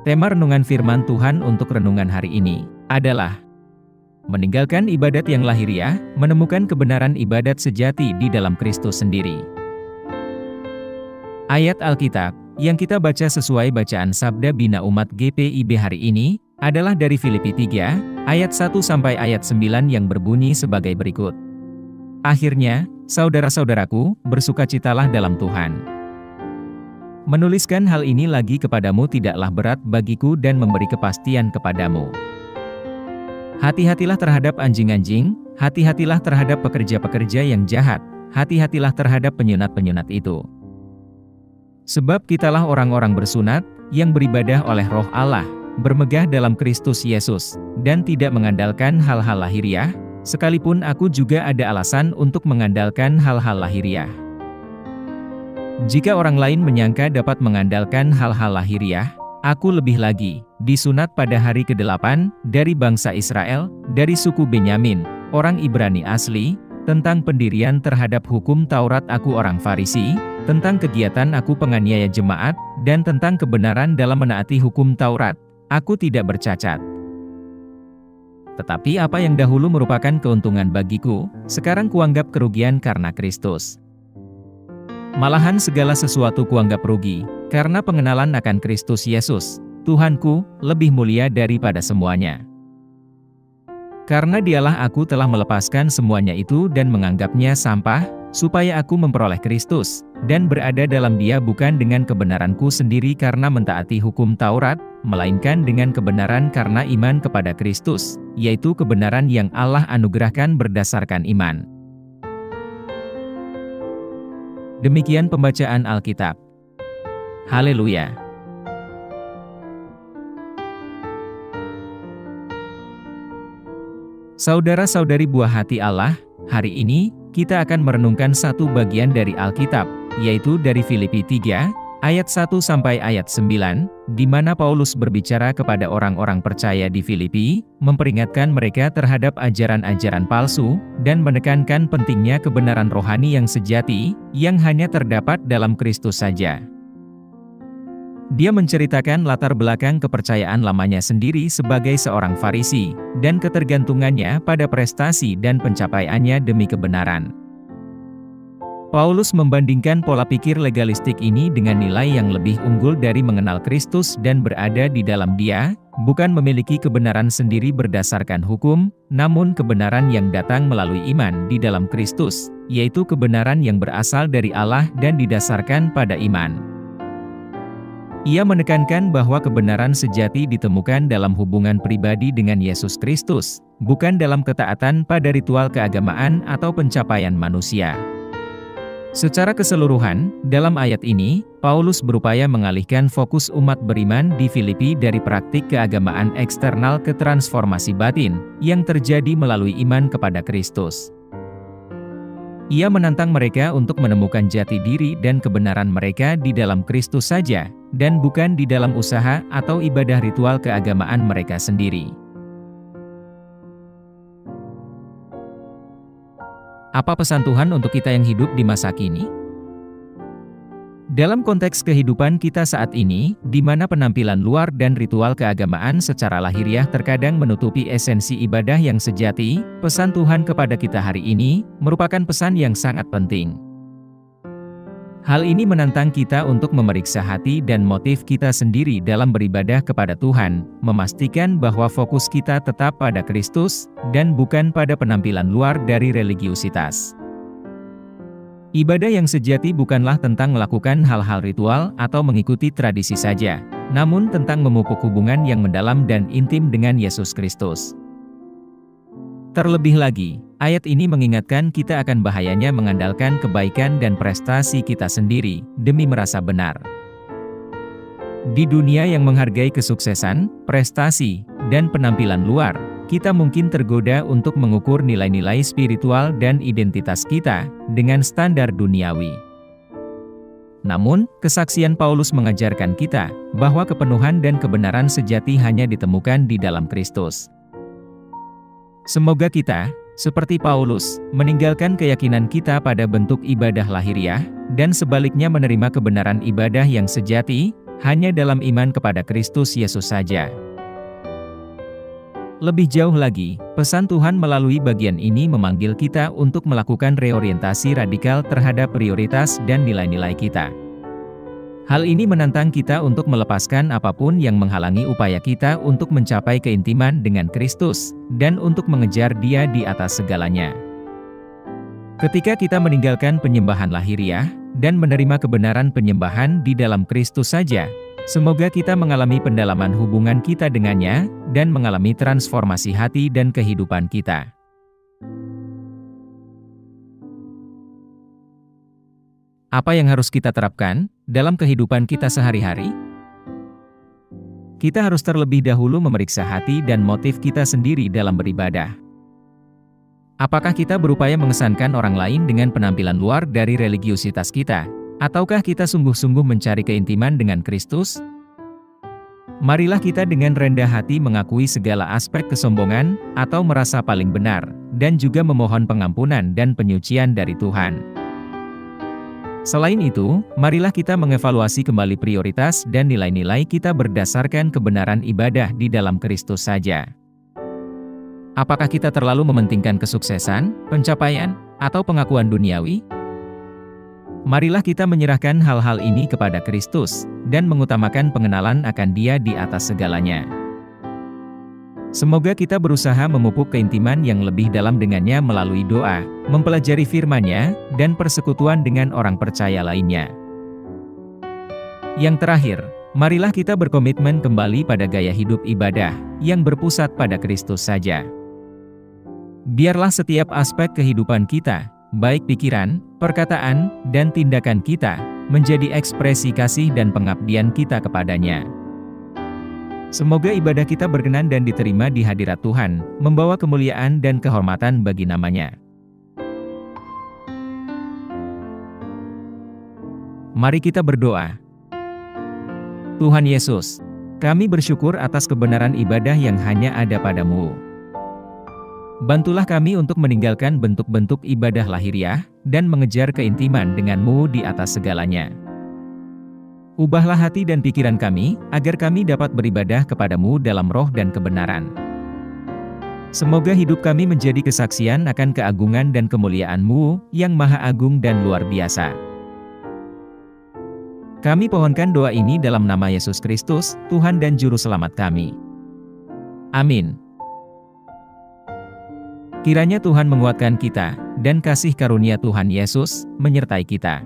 Tema renungan firman Tuhan untuk renungan hari ini adalah meninggalkan ibadat yang lahiriah, menemukan kebenaran ibadat sejati di dalam Kristus sendiri. Ayat Alkitab yang kita baca sesuai bacaan Sabda Bina Umat GPIB hari ini adalah dari Filipi 3 ayat 1 sampai ayat 9 yang berbunyi sebagai berikut. Akhirnya, saudara-saudaraku, bersukacitalah dalam Tuhan. Menuliskan hal ini lagi kepadamu tidaklah berat bagiku dan memberi kepastian kepadamu. Hati-hatilah terhadap anjing-anjing, hati-hatilah terhadap pekerja-pekerja yang jahat, hati-hatilah terhadap penyunat-penyunat itu. Sebab kitalah orang-orang bersunat, yang beribadah oleh Roh Allah, bermegah dalam Kristus Yesus, dan tidak mengandalkan hal-hal lahiriah, sekalipun aku juga ada alasan untuk mengandalkan hal-hal lahiriah. Jika orang lain menyangka dapat mengandalkan hal-hal lahiriah, aku lebih lagi, disunat pada hari ke-8, dari bangsa Israel, dari suku Benyamin, orang Ibrani asli, tentang pendirian terhadap hukum Taurat aku orang Farisi, tentang kegiatan aku penganiaya jemaat, dan tentang kebenaran dalam menaati hukum Taurat, aku tidak bercacat. Tetapi apa yang dahulu merupakan keuntungan bagiku, sekarang kuanggap kerugian karena Kristus. Malahan segala sesuatu kuanggap rugi, karena pengenalan akan Kristus Yesus, Tuhanku, lebih mulia daripada semuanya. Karena dialah aku telah melepaskan semuanya itu dan menganggapnya sampah, supaya aku memperoleh Kristus, dan berada dalam Dia bukan dengan kebenaranku sendiri karena mentaati hukum Taurat, melainkan dengan kebenaran karena iman kepada Kristus, yaitu kebenaran yang Allah anugerahkan berdasarkan iman. Demikian pembacaan Alkitab. Haleluya. Saudara-saudari buah hati Allah, hari ini, kita akan merenungkan satu bagian dari Alkitab, yaitu dari Filipi 3, ayat 1 sampai ayat 9, di mana Paulus berbicara kepada orang-orang percaya di Filipi, memperingatkan mereka terhadap ajaran-ajaran palsu, dan menekankan pentingnya kebenaran rohani yang sejati, yang hanya terdapat dalam Kristus saja. Dia menceritakan latar belakang kepercayaan lamanya sendiri sebagai seorang Farisi, dan ketergantungannya pada prestasi dan pencapaiannya demi kebenaran. Paulus membandingkan pola pikir legalistik ini dengan nilai yang lebih unggul dari mengenal Kristus dan berada di dalam Dia, bukan memiliki kebenaran sendiri berdasarkan hukum, namun kebenaran yang datang melalui iman di dalam Kristus, yaitu kebenaran yang berasal dari Allah dan didasarkan pada iman. Ia menekankan bahwa kebenaran sejati ditemukan dalam hubungan pribadi dengan Yesus Kristus, bukan dalam ketaatan pada ritual keagamaan atau pencapaian manusia. Secara keseluruhan, dalam ayat ini, Paulus berupaya mengalihkan fokus umat beriman di Filipi dari praktik keagamaan eksternal ke transformasi batin, yang terjadi melalui iman kepada Kristus. Ia menantang mereka untuk menemukan jati diri dan kebenaran mereka di dalam Kristus saja, dan bukan di dalam usaha atau ibadah ritual keagamaan mereka sendiri. Apa pesan Tuhan untuk kita yang hidup di masa kini? Dalam konteks kehidupan kita saat ini, di mana penampilan luar dan ritual keagamaan secara lahiriah terkadang menutupi esensi ibadah yang sejati, pesan Tuhan kepada kita hari ini merupakan pesan yang sangat penting. Hal ini menantang kita untuk memeriksa hati dan motif kita sendiri dalam beribadah kepada Tuhan, memastikan bahwa fokus kita tetap pada Kristus, dan bukan pada penampilan luar dari religiusitas. Ibadah yang sejati bukanlah tentang melakukan hal-hal ritual atau mengikuti tradisi saja, namun tentang memupuk hubungan yang mendalam dan intim dengan Yesus Kristus. Terlebih lagi, ayat ini mengingatkan kita akan bahayanya mengandalkan kebaikan dan prestasi kita sendiri, demi merasa benar. Di dunia yang menghargai kesuksesan, prestasi, dan penampilan luar, kita mungkin tergoda untuk mengukur nilai-nilai spiritual dan identitas kita dengan standar duniawi. Namun, kesaksian Paulus mengajarkan kita bahwa kepenuhan dan kebenaran sejati hanya ditemukan di dalam Kristus. Semoga kita, seperti Paulus, meninggalkan keyakinan kita pada bentuk ibadah lahiriah, dan sebaliknya menerima kebenaran ibadah yang sejati, hanya dalam iman kepada Kristus Yesus saja. Lebih jauh lagi, pesan Tuhan melalui bagian ini memanggil kita untuk melakukan reorientasi radikal terhadap prioritas dan nilai-nilai kita. Hal ini menantang kita untuk melepaskan apapun yang menghalangi upaya kita untuk mencapai keintiman dengan Kristus, dan untuk mengejar Dia di atas segalanya. Ketika kita meninggalkan penyembahan lahiriah, dan menerima kebenaran penyembahan di dalam Kristus saja, semoga kita mengalami pendalaman hubungan kita dengannya, dan mengalami transformasi hati dan kehidupan kita. Apa yang harus kita terapkan dalam kehidupan kita sehari-hari? Kita harus terlebih dahulu memeriksa hati dan motif kita sendiri dalam beribadah. Apakah kita berupaya mengesankan orang lain dengan penampilan luar dari religiusitas kita? Ataukah kita sungguh-sungguh mencari keintiman dengan Kristus? Marilah kita dengan rendah hati mengakui segala aspek kesombongan, atau merasa paling benar, dan juga memohon pengampunan dan penyucian dari Tuhan. Selain itu, marilah kita mengevaluasi kembali prioritas dan nilai-nilai kita berdasarkan kebenaran ibadah di dalam Kristus saja. Apakah kita terlalu mementingkan kesuksesan, pencapaian, atau pengakuan duniawi? Marilah kita menyerahkan hal-hal ini kepada Kristus, dan mengutamakan pengenalan akan Dia di atas segalanya. Semoga kita berusaha memupuk keintiman yang lebih dalam dengannya melalui doa, mempelajari firman-Nya, dan persekutuan dengan orang percaya lainnya. Yang terakhir, marilah kita berkomitmen kembali pada gaya hidup ibadah, yang berpusat pada Kristus saja. Biarlah setiap aspek kehidupan kita, baik pikiran, perkataan, dan tindakan kita, menjadi ekspresi kasih dan pengabdian kita kepadanya. Semoga ibadah kita berkenan dan diterima di hadirat Tuhan, membawa kemuliaan dan kehormatan bagi nama-Nya. Mari kita berdoa. Tuhan Yesus, kami bersyukur atas kebenaran ibadah yang hanya ada pada-Mu. Bantulah kami untuk meninggalkan bentuk-bentuk ibadah lahiriah, dan mengejar keintiman dengan-Mu di atas segalanya. Ubahlah hati dan pikiran kami, agar kami dapat beribadah kepada-Mu dalam roh dan kebenaran. Semoga hidup kami menjadi kesaksian akan keagungan dan kemuliaan-Mu, yang maha agung dan luar biasa. Kami pohonkan doa ini dalam nama Yesus Kristus, Tuhan dan Juru Selamat kami. Amin. Kiranya Tuhan menguatkan kita, dan kasih karunia Tuhan Yesus menyertai kita.